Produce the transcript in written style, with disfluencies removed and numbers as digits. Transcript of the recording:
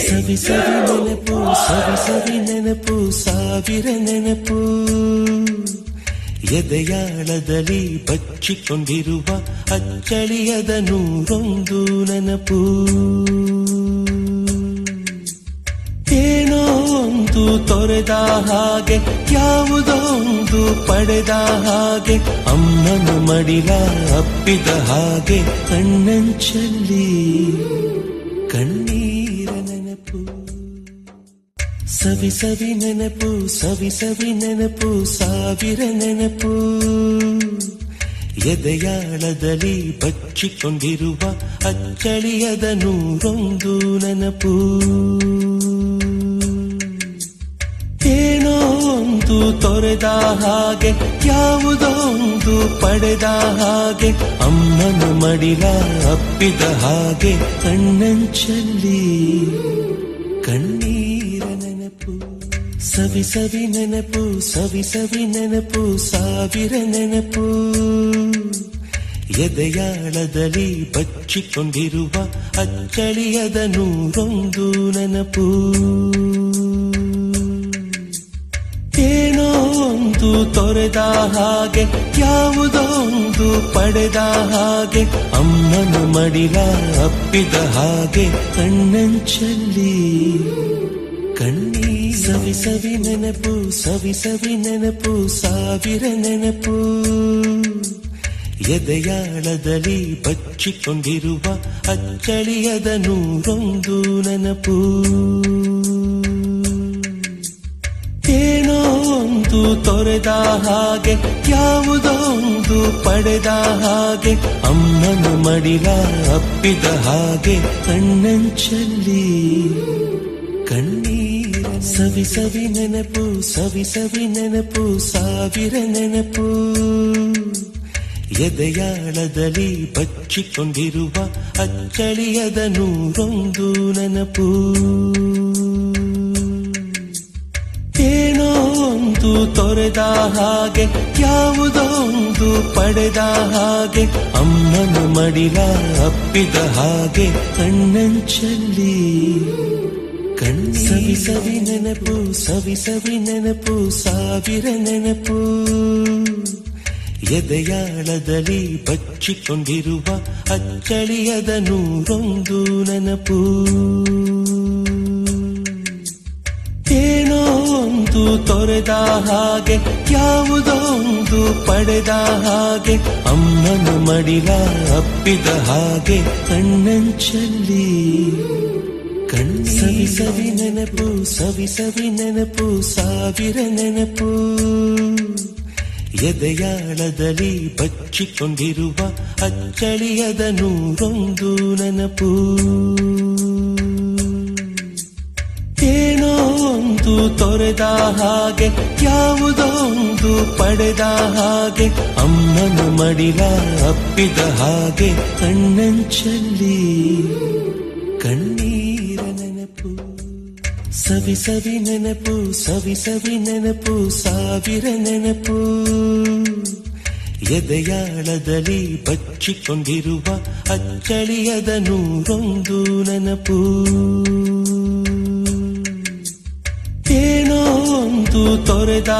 ಸವಿ ಸವಿ ನೆನಪು ಸವಿ ಸವಿ ನೆನಪು ಸಾವಿರ ನೆನಪು ಎದೆಯಾಳದಲ್ಲಿ ಬಚ್ಚಿಕೊಂಡಿರುವ ಅಚ್ಚಳಿಯದ ನೂರೊಂದು ನೆನಪು ಏನೋ ಒಂದು ತೊರೆದ ಹಾಗೆ ಯಾವುದೋ ಒಂದು ಪಡೆದ ಹಾಗೆ ಅಮ್ಮನ ಮಡಿಲ ಅಪ್ಪಿದ ಹಾಗೆ ಕಣ್ಣಂಚಲ್ಲಿ ಕಣ್ಣೀರ ನೆನಪು ಸವಿ ಸವಿ ನೆನಪು ಸವಿ ಸವಿ ನೆನಪು ಸಾವಿರ ನೆನಪು ಎದೆಯಾಳದಲ್ಲಿ ಬಚ್ಚಿಕೊಂಡಿರುವ ಅಚ್ಚಳಿಯದ ನೂರೊಂದು ನೆನಪು ಏನೋ ಒಂದು ತೊರೆದ ಹಾಗೆ ಯಾವುದೋ ಒಂದು ಪಡೆದ ಹಾಗೆ ಅಮ್ಮನ ಮಡಿಲ ಅಪ್ಪಿದ ಹಾಗೆ ಕಣ್ಣಂಚಲ್ಲಿ ಕಣ್ಣೀರ ನೆನಪು ಸವಿ ಸವಿ ನೆನಪು ಸವಿ ಸವಿ ನೆನಪು ಸಾವಿರ ನೆನಪು ಎದೆಯಾಳದಲ್ಲಿ ಬಚ್ಚಿಕೊಂಡಿರುವ ಅಚ್ಚಳಿಯದ ನೂರೊಂದು ನೆನಪು ಏನೋ ಒಂದು ತೊರೆದ ಹಾಗೆ ಯಾವುದೋ ಒಂದು ಪಡೆದ ಹಾಗೆ ಅಮ್ಮನ ಮಡಿಲ ಅಪ್ಪಿದ ಹಾಗೆ ಕಣ್ಣಂಚಲ್ಲಿ ಕಣ್ಣೀರ ಸವಿ ಸವಿ ನೆನಪು ಸವಿ ಸವಿ ನೆನಪು ಸಾವಿರ ನೆನಪು ಎದೆಯಾಳದಲ್ಲಿ ಬಚ್ಚಿಕೊಂಡಿರುವ ಅಚ್ಚಳಿಯದ ನೂರೊಂದು ನೆನಪು ಏನೋ ಒಂದು ತೊರೆದ ಹಾಗೆ ಯಾವುದೋ ಒಂದು ಪಡೆದ ಹಾಗೆ ಅಮ್ಮನ ಮಡಿಲ ಅಪ್ಪಿದ ಹಾಗೆ ಕಣ್ಣಂಚಲ್ಲಿ ಕಣ್ಣೀರ ಸವಿ ಸವಿ ನೆನಪು ಸವಿ ಸವಿ ನೆನಪು ಸಾವಿರ ನೆನಪು ಎದೆಯಾಳದಲ್ಲಿ ಬಚ್ಚಿಕೊಂಡಿರುವ ಅಚ್ಚಳಿಯದ ನೂರೊಂದು ನೆನಪು ಏನೋ ಒಂದು ತೊರೆದ ಹಾಗೆ ಯಾವುದೋ ಒಂದು ಪಡೆದ ಹಾಗೆ ಅಮ್ಮನ ಮಡಿಲ ಅಪ್ಪಿದ ಹಾಗೆ ಕಣ್ಣಂಚಲ್ಲಿ ಸವಿ ಸವಿ ನೆನಪು ಸವಿ ಸವಿ ನೆನಪು ಸಾವಿರ ನೆನಪು ಎದೆಯಾಳದಲ್ಲಿ ಬಚ್ಚಿಕೊಂಡಿರುವ ಅಚ್ಚಳಿಯದ ನೂರೊಂದು ನೆನಪು ಏನೋ ಒಂದು ತೊರೆದ ಹಾಗೆ ಯಾವುದೋ ಒಂದು ಪಡೆದ ಹಾಗೆ ಅಮ್ಮನ ಮಡಿಲ ಅಪ್ಪಿದ ಹಾಗೆ ಕಣ್ಣಂಚಲ್ಲಿ ಸವಿ ಸವಿ ನೆನಪು ಸವಿ ಸವಿ ನೆನಪು ಸಾವಿರ ನೆನಪು ಎದೆಯಾಳದಲ್ಲಿ ಬಚ್ಚಿಕೊಂಡಿರುವ ಅಚ್ಚಳಿಯದ ನೂರೊಂದು ನೆನಪು ಏನೋ ಒಂದು ತೊರೆದ ಹಾಗೆ ಯಾವುದೋ ಒಂದು ಪಡೆದ ಹಾಗೆ ಅಮ್ಮನ ಮಡಿಲ ಅಪ್ಪಿದ ಹಾಗೆ ಕಣ್ಣಂಚಲ್ಲಿ ಕಣ್ಣೀರ ನೆನಪು ಸವಿ ಸವಿ ನೆನಪು ಸವಿ ಸವಿ ನೆನಪು ಸಾವಿರ ನೆನಪು ಎದೆಯಾಳದಲ್ಲಿ ಬಚ್ಚಿಕೊಂಡಿರುವ ಅಚ್ಚಳಿಯದ ನೂರೊಂದು ನೆನಪು ಏನೋ ಒಂದು ತೊರೆದ